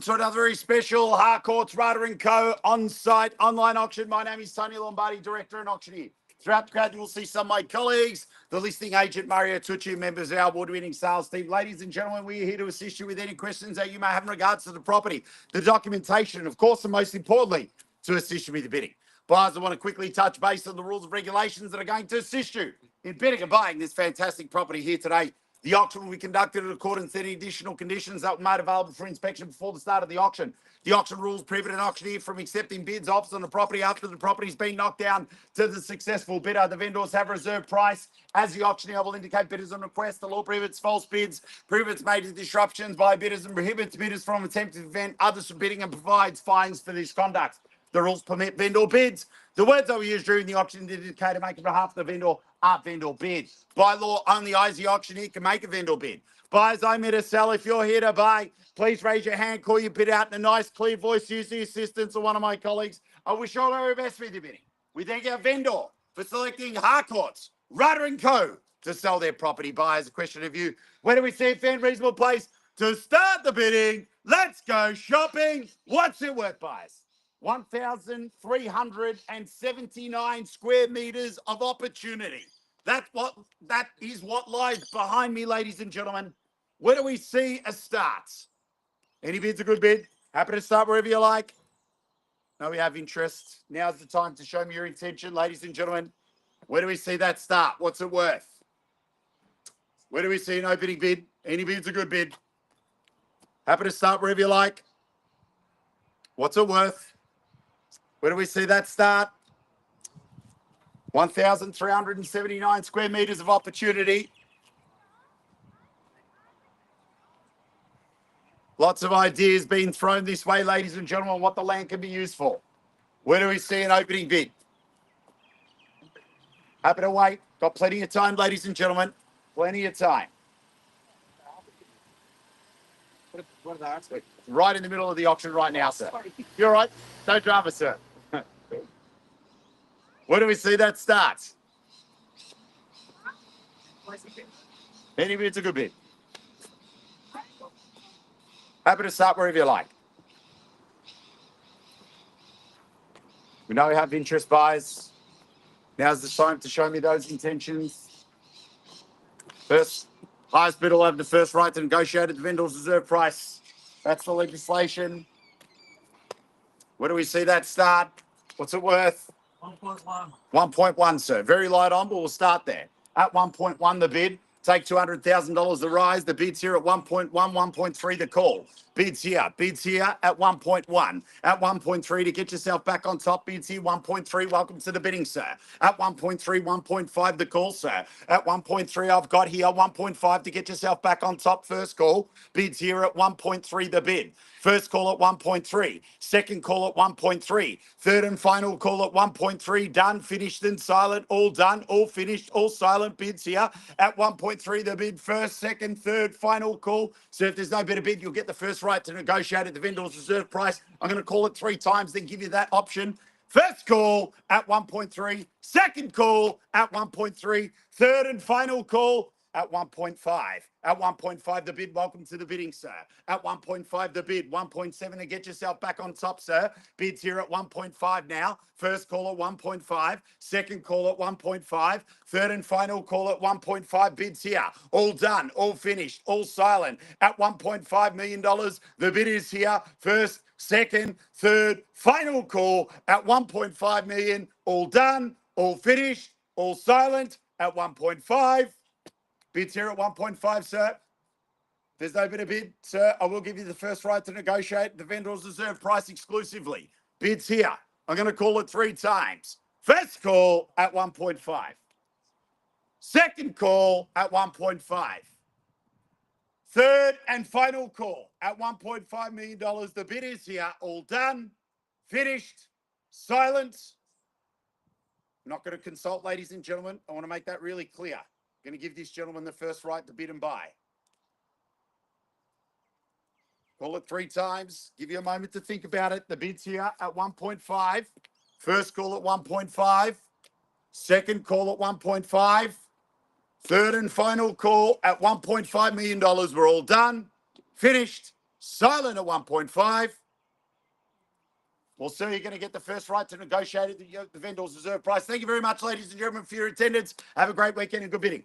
welcome to another very special Harcourts Rata & Co. on-site online auction. My name is Tony Lombardi, Director and Auctioneer. Throughout the crowd, you will see some of my colleagues, the listing agent Mario Tucci, members of our award-winning sales team. Ladies and gentlemen, we are here to assist you with any questions that you may have in regards to the property, the documentation, and of course, and most importantly, to assist you with the bidding. Buyers, I want to quickly touch base on the rules and regulations that are going to assist you in bidding and buying this fantastic property here today. The auction will be conducted in accordance with any additional conditions that were made available for inspection before the start of the auction. The auction rules prohibit an auctioneer from accepting bids, offers on the property after the property's been knocked down to the successful bidder. The vendors have a reserve price. As the auctioneer will indicate bidders on request, the law prohibits false bids, prohibits major disruptions by bidders, and prohibits bidders from attempting to prevent others from bidding and provides fines for this conduct. The rules permit vendor bids. The words that were used during the auction to indicate to make on behalf of the vendor are vendor bid. By law, only I as the auctioneer can make a vendor bid. Buyers, I'm here to sell. If you're here to buy, please raise your hand, call your bid out in a nice, clear voice. Use the assistance of one of my colleagues. I wish you all the very best with your bidding. We thank our vendor for selecting Harcourts Rata & Co. to sell their property. Buyers, a question of you. Where do we see a fair and reasonable place to start the bidding? Let's go shopping. What's it worth, buyers? 1,379 square meters of opportunity. That is what lies behind me, ladies and gentlemen. Where do we see a start? Any bid's a good bid. Happy to start wherever you like. No, we have interest. Now's the time to show me your intention, ladies and gentlemen. Where do we see that start? What's it worth? Where do we see an opening bid? Any bid's a good bid. Happy to start wherever you like. What's it worth? Where do we see that start? 1,379 square meters of opportunity. Lots of ideas being thrown this way, ladies and gentlemen, on what the land can be used for. Where do we see an opening bid? Happy to wait. Got plenty of time, ladies and gentlemen. Plenty of time. Right in the middle of the auction right now, sir. You're all right. No drama, sir. Where do we see that start? Any bid's a good bid. Happy to start wherever you like. We know we have interest, buyers. Now's the time to show me those intentions. First, highest bidder will have the first right to negotiate at the vendor's reserve price. That's the legislation. Where do we see that start? What's it worth? 1.1. 1.1, sir. Very light on, but we'll start there. At 1.1, the bid. Take $200,000 the rise. The bid's here at 1.1, 1.3 the call. Bids here at 1.1. At 1.3 to get yourself back on top. Bids here 1.3. Welcome to the bidding, sir. At 1.3, 1.5 the call, sir. At 1.3, I've got here 1.5 to get yourself back on top. First call. Bids here at 1.3 the bid. First call at 1.3. Second call at 1.3. Third and final call at 1.3. Done, finished and silent. All done, all finished, all silent. Bids here at 1.3 the bid. First, second, third, final call. So if there's no better bid, you'll get the first right to negotiate at the vendor's reserve price. I'm going to call it 3 times, then give you that option. First call at 1.3. Second call at 1.3. Third and final call at 1.5. At 1.5 the bid. Welcome to the bidding, sir. At 1.5 the bid. 1.7 to get yourself back on top, sir. Bids here at 1.5 now. First call at 1.5. Second call at 1.5. Third and final call at 1.5. Bids here. All done. All finished. All silent. At $1.5 million. The bid is here. First, second, third, final call at 1.5 million. All done. All finished. All silent. At 1.5. Bids here at 1.5, sir. There's no better bid, sir. I will give you the first right to negotiate the vendor's reserve price exclusively. Bids here. I'm going to call it 3 times. First call at 1.5. Second call at 1.5. Third and final call at $1.5 million. The bid is here. All done, finished, silent. I'm not going to consult, ladies and gentlemen. I want to make that really clear. I'm going to give this gentleman the first right to bid and buy. Call it 3 times. Give you a moment to think about it. The bid's here at 1.5. First call at 1.5. Second call at 1.5. Third and final call at $1.5 million. We're all done, finished, Silent at 1.5. Well, sir, you're going to get the first right to negotiate at the vendor's reserve price. Thank you very much, ladies and gentlemen, for your attendance. Have a great weekend and good bidding.